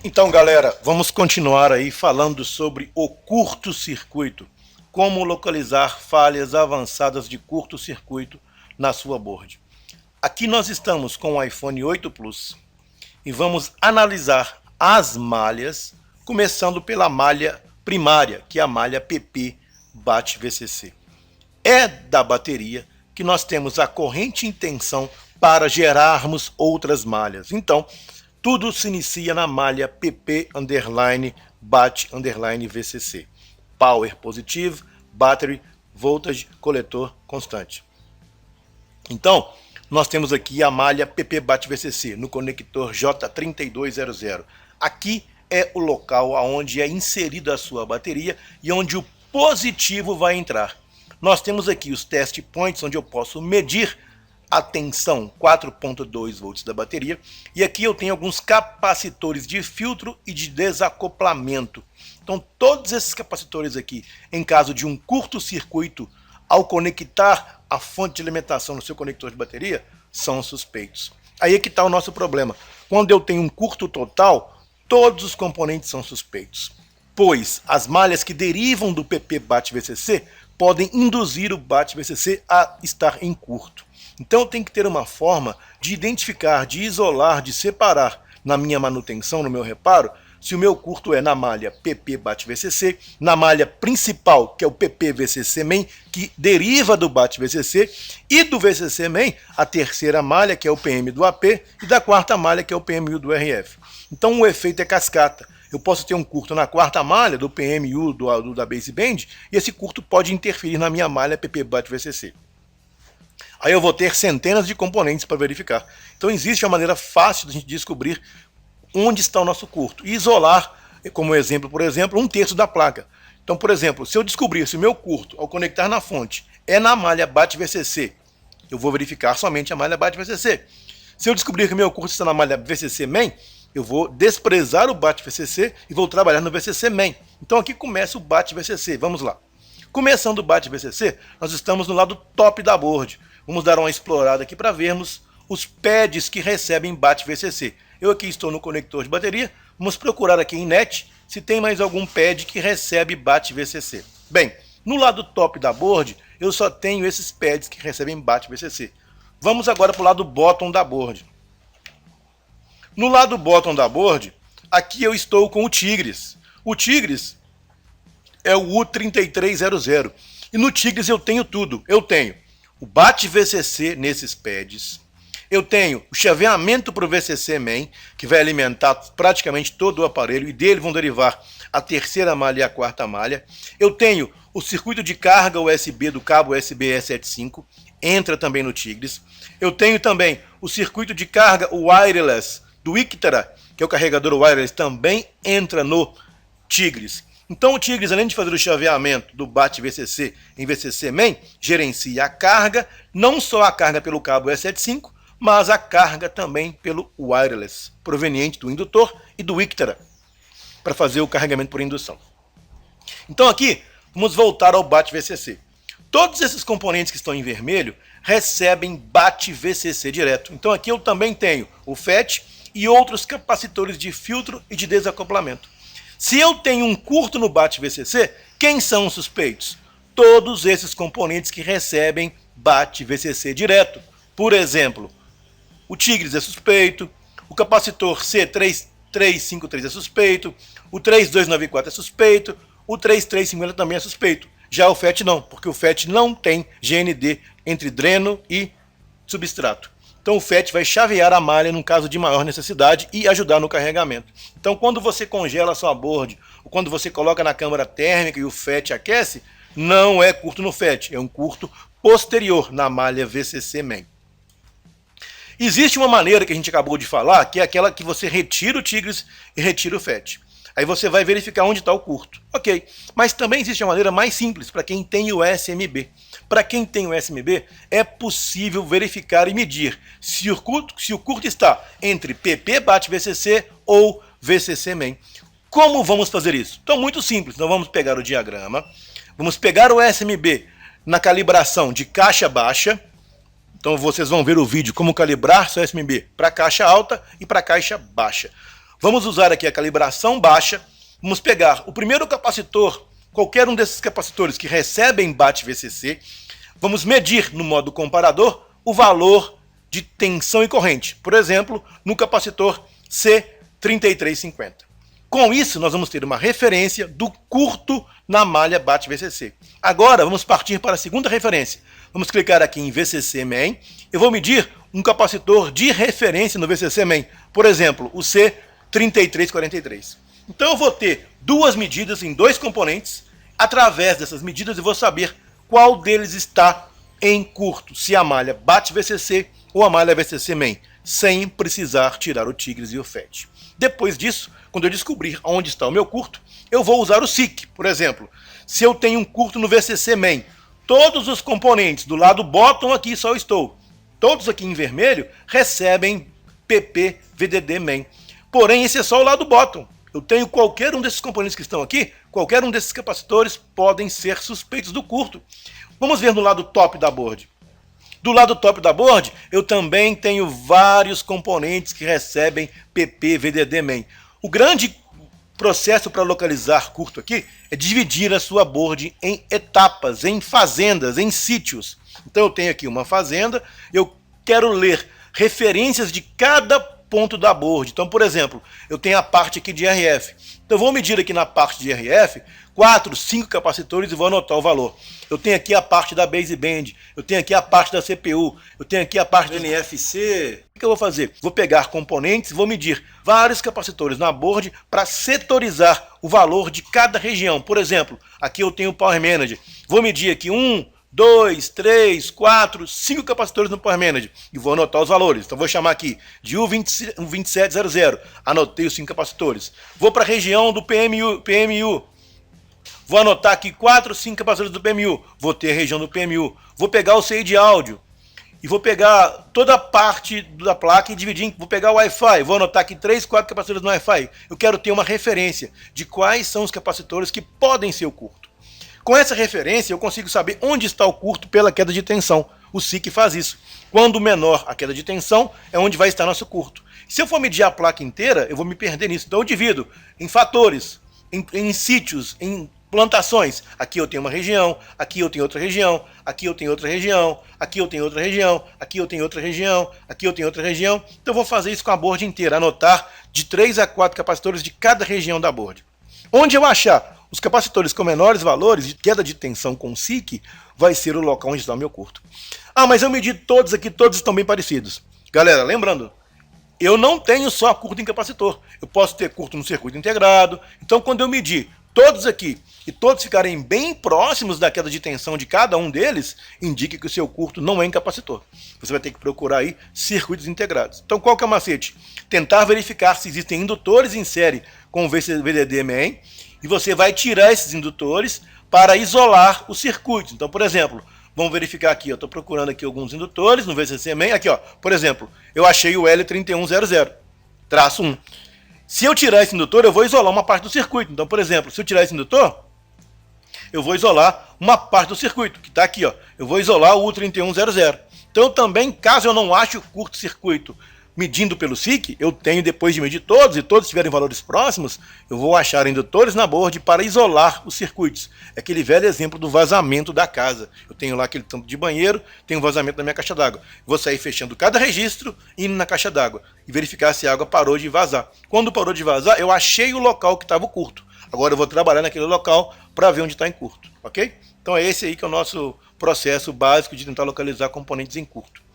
Então, galera, vamos continuar aí falando sobre o curto-circuito. Como localizar falhas avançadas de curto-circuito na sua board. Aqui nós estamos com o iPhone 8 Plus e vamos analisar as malhas, começando pela malha primária, que é a malha PP BAT-VCC. É da bateria que nós temos a corrente em tensão para gerarmos outras malhas. Então, tudo se inicia na malha PP_BAT_VCC. Power Positive, Battery, Voltage, Coletor Constante. Então, nós temos aqui a malha PP BAT-VCC no conector J3200. Aqui é o local onde é inserida a sua bateria e onde o positivo vai entrar. Nós temos aqui os test points, onde eu posso medir a tensão 4.2 volts da bateria, e aqui eu tenho alguns capacitores de filtro e de desacoplamento. Então todos esses capacitores aqui, em caso de um curto-circuito, ao conectar a fonte de alimentação no seu conector de bateria, são suspeitos. Aí é que está o nosso problema. Quando eu tenho um curto total, todos os componentes são suspeitos, pois as malhas que derivam do PP BAT-VCC podem induzir o BAT-VCC a estar em curto. Então eu tenho que ter uma forma de identificar, de isolar, de separar na minha manutenção, no meu reparo, se o meu curto é na malha PP BAT-VCC, na malha principal, que é o PP VCC main, que deriva do BAT-VCC, e do VCC main, a terceira malha, que é o PM do AP, e da quarta malha, que é o PMU do RF. Então o efeito é cascata. Eu posso ter um curto na quarta malha do PMU da baseband, e esse curto pode interferir na minha malha PP BAT-VCC. Aí eu vou ter centenas de componentes para verificar. Então existe uma maneira fácil de a gente descobrir onde está o nosso curto e isolar, como exemplo, por exemplo, 1/3 da placa. Então, por exemplo, se eu descobrir se o meu curto, ao conectar na fonte, é na malha BAT-VCC, eu vou verificar somente a malha BAT-VCC. Se eu descobrir que o meu curto está na malha VCC main, eu vou desprezar o BAT-VCC e vou trabalhar no VCC main. Então aqui começa o BAT-VCC. Vamos lá. Começando o BAT-VCC, nós estamos no lado top da board. Vamos dar uma explorada aqui para vermos os pads que recebem BAT-VCC. Eu aqui estou no conector de bateria, vamos procurar aqui em net se tem mais algum pad que recebe BAT-VCC. Bem, no lado top da board, eu só tenho esses pads que recebem BAT-VCC. Vamos agora para o lado bottom da board. No lado bottom da board, aqui eu estou com o Tigris. O Tigris é o U3300. E no Tigris eu tenho tudo. Eu tenho o BAT-VCC nesses pads. Eu tenho o chaveamento para o VCC main, que vai alimentar praticamente todo o aparelho, e dele vão derivar a terceira malha e a quarta malha. Eu tenho o circuito de carga USB do cabo USB E75, entra também no Tigris. Eu tenho também o circuito de carga wireless do Ictera, que é o carregador wireless, também entra no Tigris. Então o Tigris, além de fazer o chaveamento do BAT-VCC em VCC main, gerencia a carga, não só a carga pelo cabo E75, mas a carga também pelo wireless, proveniente do indutor e do Ictera, para fazer o carregamento por indução. Então aqui, vamos voltar ao BAT-VCC. Todos esses componentes que estão em vermelho recebem BAT-VCC direto. Então aqui eu também tenho o FET e outros capacitores de filtro e de desacoplamento. Se eu tenho um curto no BAT-VCC, quem são os suspeitos? Todos esses componentes que recebem BAT-VCC direto. Por exemplo, o Tigris é suspeito, o capacitor C3353 é suspeito, o 3294 é suspeito, o 3350 também é suspeito. Já o FET não, porque o FET não tem GND entre dreno e substrato. Então o FET vai chavear a malha num caso de maior necessidade e ajudar no carregamento. Então quando você congela a sua board, ou quando você coloca na câmara térmica e o FET aquece, não é curto no FET, é um curto posterior na malha VCC main. Existe uma maneira que a gente acabou de falar, que é aquela que você retira o Tigris e retira o FET. Aí você vai verificar onde está o curto. Ok, mas também existe uma maneira mais simples para quem tem o SMB. Para quem tem o SMB, é possível verificar e medir se o curto está entre PP BAT-VCC ou VCC main. Como vamos fazer isso? Então, muito simples. Então, vamos pegar o diagrama, vamos pegar o SMB na calibração de caixa baixa. Então vocês vão ver o vídeo como calibrar seu SMB para caixa alta e para caixa baixa. Vamos usar aqui a calibração baixa. Vamos pegar o primeiro capacitor, qualquer um desses capacitores que recebem BAT-VCC. Vamos medir no modo comparador o valor de tensão e corrente. Por exemplo, no capacitor C3350. Com isso, nós vamos ter uma referência do curto na malha BAT-VCC. Agora, vamos partir para a segunda referência. Vamos clicar aqui em VCC Main. Eu vou medir um capacitor de referência no VCC Main. Por exemplo, o C3343. Então eu vou ter duas medidas em dois componentes. Através dessas medidas eu vou saber qual deles está em curto. Se a malha BAT-VCC ou a malha VCC Main. Sem precisar tirar o Tigres e o FET. Depois disso, quando eu descobrir onde está o meu curto, eu vou usar o SIC. Por exemplo, se eu tenho um curto no VCC Main, todos os componentes do lado bottom aqui só estou. Todos aqui em vermelho recebem PP VDD Main. Porém, esse é só o lado bottom. Eu tenho qualquer um desses componentes que estão aqui, qualquer um desses capacitores podem ser suspeitos do curto. Vamos ver no lado top da board. Do lado top da board, eu também tenho vários componentes que recebem PP VDD Main. O grande processo para localizar curto aqui é dividir a sua board em etapas, em fazendas, em sítios. Então eu tenho aqui uma fazenda, eu quero ler referências de cada ponto da board. Então, por exemplo, eu tenho a parte aqui de RF. Então eu vou medir aqui na parte de RF 4, 5 capacitores e vou anotar o valor. Eu tenho aqui a parte da baseband, eu tenho aqui a parte da CPU, eu tenho aqui a parte do NFC. O que eu vou fazer? Vou pegar componentes e vou medir vários capacitores na board para setorizar o valor de cada região. Por exemplo, aqui eu tenho o Power Manager. Vou medir aqui 1, 2, 3, 4, 5 capacitores no Power Manager e vou anotar os valores. Então vou chamar aqui de U2700, anotei os 5 capacitores. Vou para a região do PMU. Vou anotar aqui 4, 5 capacitores do PMU. Vou ter a região do PMU. Vou pegar o CI de áudio. E vou pegar toda a parte da placa e dividir. Vou pegar o Wi-Fi. Vou anotar aqui 3, 4 capacitores no Wi-Fi. Eu quero ter uma referência de quais são os capacitores que podem ser o curto. Com essa referência, eu consigo saber onde está o curto pela queda de tensão. O SIC faz isso. Quando menor a queda de tensão, é onde vai estar nosso curto. Se eu for medir a placa inteira, eu vou me perder nisso. Então eu divido em fatores, em sítios, em plantações. Aqui eu tenho uma região, aqui eu tenho outra região, aqui eu tenho outra região, aqui eu tenho outra região, aqui eu tenho outra região, aqui eu tenho outra região. Então eu vou fazer isso com a board inteira, anotar de 3 a 4 capacitores de cada região da board. Onde eu achar os capacitores com menores valores de queda de tensão com SIC, vai ser o local onde está o meu curto. Ah, mas eu medi todos aqui, todos estão bem parecidos. Galera, lembrando, eu não tenho só curto em capacitor. Eu posso ter curto no circuito integrado. Então, quando eu medir todos aqui e todos ficarem bem próximos da queda de tensão de cada um deles, indica que o seu curto não é em capacitor. Você vai ter que procurar aí circuitos integrados. Então, qual que é o macete? Tentar verificar se existem indutores em série com o VDD Main e você vai tirar esses indutores para isolar os circuitos. Então, por exemplo, vamos verificar aqui, eu estou procurando aqui alguns indutores no VCC Main. Aqui, ó, por exemplo, eu achei o L3100-1. Se eu tirar esse indutor, eu vou isolar uma parte do circuito. Então, por exemplo, se eu tirar esse indutor, eu vou isolar uma parte do circuito, que está aqui, ó. Eu vou isolar o U3100. Então, também, caso eu não ache o curto-circuito medindo pelo SIC, eu tenho, depois de medir todos, e todos tiverem valores próximos, eu vou achar indutores na board para isolar os circuitos. É aquele velho exemplo do vazamento da casa. Eu tenho lá aquele tanto de banheiro, tenho um vazamento na minha caixa d'água. Vou sair fechando cada registro, indo na caixa d'água e verificar se a água parou de vazar. Quando parou de vazar, eu achei o local que estava curto. Agora eu vou trabalhar naquele local para ver onde está em curto, ok? Então é esse aí que é o nosso processo básico de tentar localizar componentes em curto.